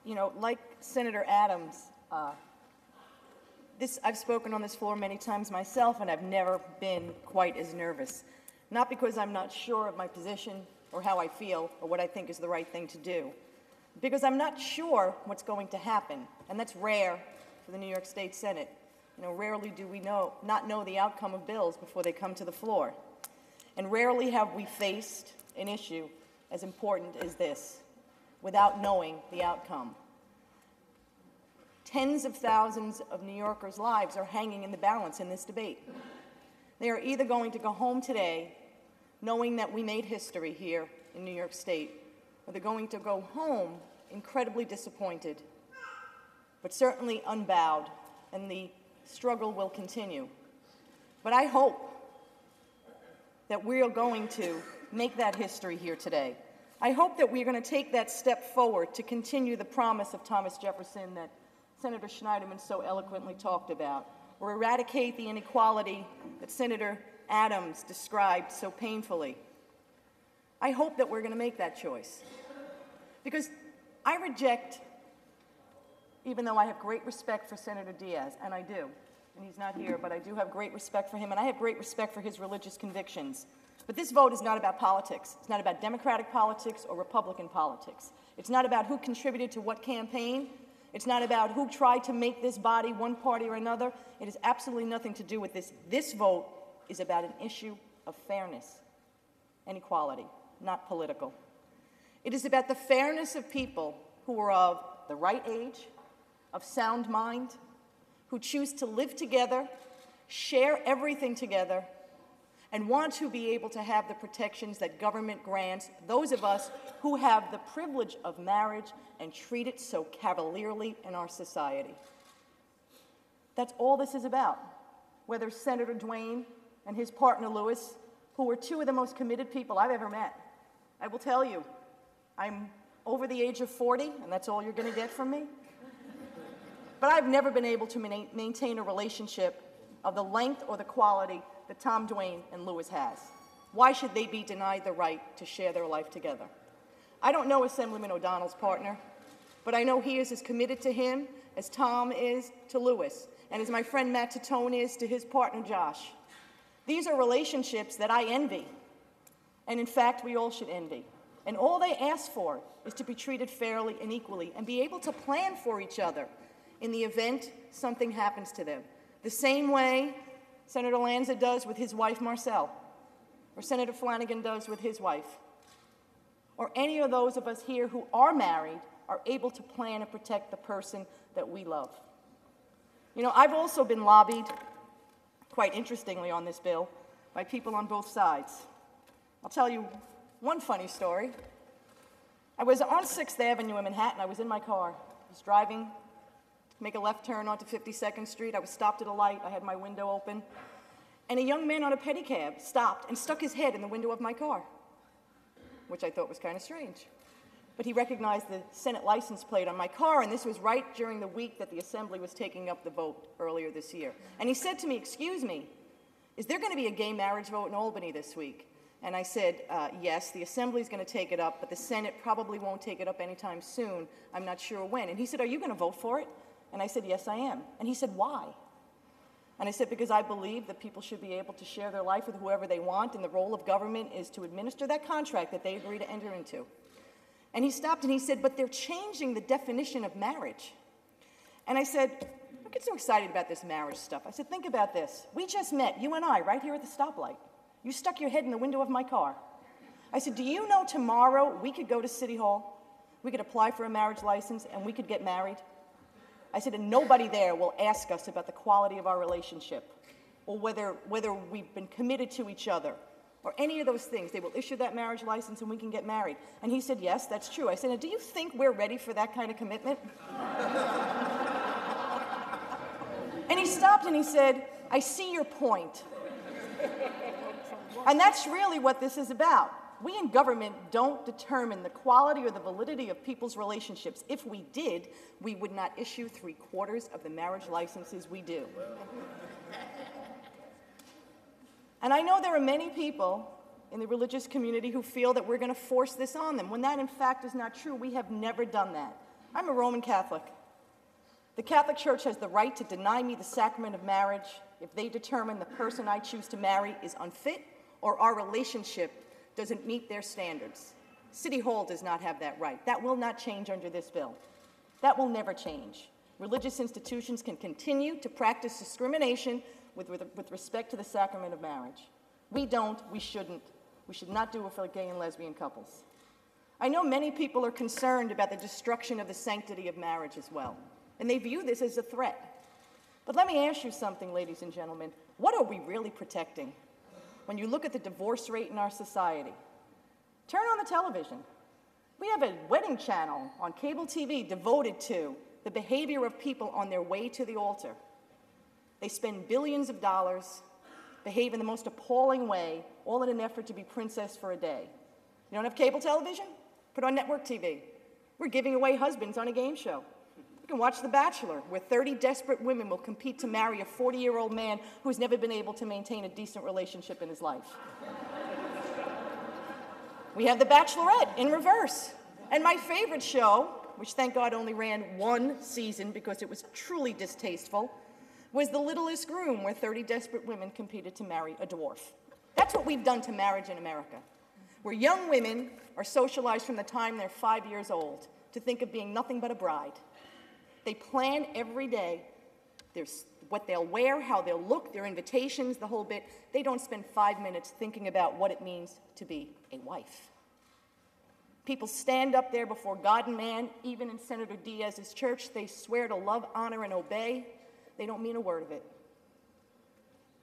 like Senator Adams, I've spoken on this floor many times myself, and I've never been quite as nervous. Not because I'm not sure of my position or how I feel or what I think is the right thing to do, because I'm not sure what's going to happen, and that's rare for the New York State Senate. Rarely do we not know the outcome of bills before they come to the floor. And rarely have we faced an issue as important as this without knowing the outcome. Tens of thousands of New Yorkers' lives are hanging in the balance in this debate. They are either going to go home today knowing that we made history here in New York State, or they're going to go home incredibly disappointed, but certainly unbowed, and the struggle will continue. But I hope that we are going to make that history here today. I hope that we're going to take that step forward to continue the promise of Thomas Jefferson that Senator Schneiderman so eloquently talked about, or eradicate the inequality that Senator Adams described so painfully. I hope that we're going to make that choice. Because I reject, even though I have great respect for Senator Diaz, and I do, and he's not here, but I do have great respect for him, and I have great respect for his religious convictions. But this vote is not about politics. It's not about Democratic politics or Republican politics. It's not about who contributed to what campaign. It's not about who tried to make this body one party or another. It has absolutely nothing to do with this. This vote is about an issue of fairness and equality, not political. It is about the fairness of people who are of the right age, of sound mind, who choose to live together, share everything together, and want to be able to have the protections that government grants those of us who have the privilege of marriage and treat it so cavalierly in our society. That's all this is about. Whether Senator Duane and his partner Lewis, who are two of the most committed people I've ever met. I will tell you, I'm over the age of 40, and that's all you're going to get from me. But I've never been able to maintain a relationship of the length or the quality that Tom Duane and Lewis has. Why should they be denied the right to share their life together? I don't know Assemblyman O'Donnell's partner, but I know he is as committed to him as Tom is to Lewis, and as my friend Matt Titone is to his partner Josh. These are relationships that I envy, and in fact, we all should envy. And all they ask for is to be treated fairly and equally and be able to plan for each other in the event something happens to them. The same way Senator Lanza does with his wife Marcelle, or Senator Flanagan does with his wife, or any of those of us here who are married are able to plan and protect the person that we love. I've also been lobbied, quite interestingly on this bill, by people on both sides. I'll tell you one funny story. I was on 6th Avenue in Manhattan. I was in my car. I was driving to make a left turn onto 52nd Street. I was stopped at a light. I had my window open. And a young man on a pedicab stopped and stuck his head in the window of my car, which I thought was kind of strange. But he recognized the Senate license plate on my car, and this was right during the week that the Assembly was taking up the vote earlier this year. And he said to me, "Excuse me, is there going to be a gay marriage vote in Albany this week?" And I said, yes, the Assembly's going to take it up, but the Senate probably won't take it up anytime soon. I'm not sure when. And he said, "Are you going to vote for it?" And I said, "Yes, I am." And he said, "Why?" And I said, "Because I believe that people should be able to share their life with whoever they want, and the role of government is to administer that contract that they agree to enter into." And he stopped and he said, "But they're changing the definition of marriage." And I said, "Don't get so excited about this marriage stuff." I said, "Think about this. We just met, you and I, right here at the stoplight. You stuck your head in the window of my car." I said, "Do you know tomorrow we could go to City Hall, we could apply for a marriage license, and we could get married?" I said, "And nobody there will ask us about the quality of our relationship or whether we've been committed to each other or any of those things. They will issue that marriage license and we can get married." And he said, "Yes, that's true." I said, "Now, do you think we're ready for that kind of commitment?" And he stopped and he said, "I see your point." And that's really what this is about. We in government don't determine the quality or the validity of people's relationships. If we did, we would not issue 3/4 of the marriage licenses we do. And I know there are many people in the religious community who feel that we're going to force this on them, when that in fact is not true. We have never done that. I'm a Roman Catholic. The Catholic Church has the right to deny me the sacrament of marriage if they determine the person I choose to marry is unfit or our relationship doesn't meet their standards. City Hall does not have that right. That will not change under this bill. That will never change. Religious institutions can continue to practice discrimination with respect to the sacrament of marriage. We don't, we shouldn't. We should not do it for gay and lesbian couples. I know many people are concerned about the destruction of the sanctity of marriage as well, and they view this as a threat. But let me ask you something, ladies and gentlemen. What are we really protecting? When you look at the divorce rate in our society, turn on the television. We have a wedding channel on cable TV devoted to the behavior of people on their way to the altar. They spend billions of dollars, behave in the most appalling way, all in an effort to be princess for a day. You don't have cable television? Put on network TV. We're giving away husbands on a game show. You can watch The Bachelor, where 30 desperate women will compete to marry a 40-year-old man who's never been able to maintain a decent relationship in his life. We have The Bachelorette in reverse. And my favorite show, which thank God only ran one season because it was truly distasteful, was The Littlest Groom, where 30 desperate women competed to marry a dwarf. That's what we've done to marriage in America, where young women are socialized from the time they're 5 years old to think of being nothing but a bride. They plan every day. There's what they'll wear, how they'll look, their invitations, the whole bit. They don't spend 5 minutes thinking about what it means to be a wife. People stand up there before God and man, even in Senator Diaz's church. They swear to love, honor, and obey. They don't mean a word of it.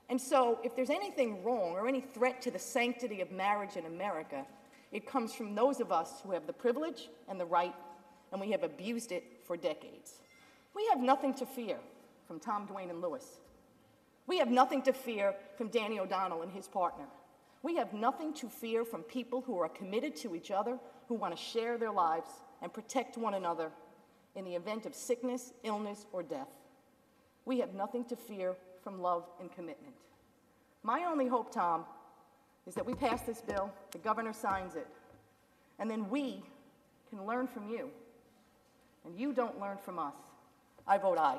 And so, if there's anything wrong or any threat to the sanctity of marriage in America, it comes from those of us who have the privilege and the right, and we have abused it for decades. We have nothing to fear from Tom, Dwayne, and Lewis. We have nothing to fear from Danny O'Donnell and his partner. We have nothing to fear from people who are committed to each other, who want to share their lives and protect one another in the event of sickness, illness, or death. We have nothing to fear from love and commitment. My only hope, Tom, is that we pass this bill, the governor signs it, and then we can learn from you, and you don't learn from us. I vote aye.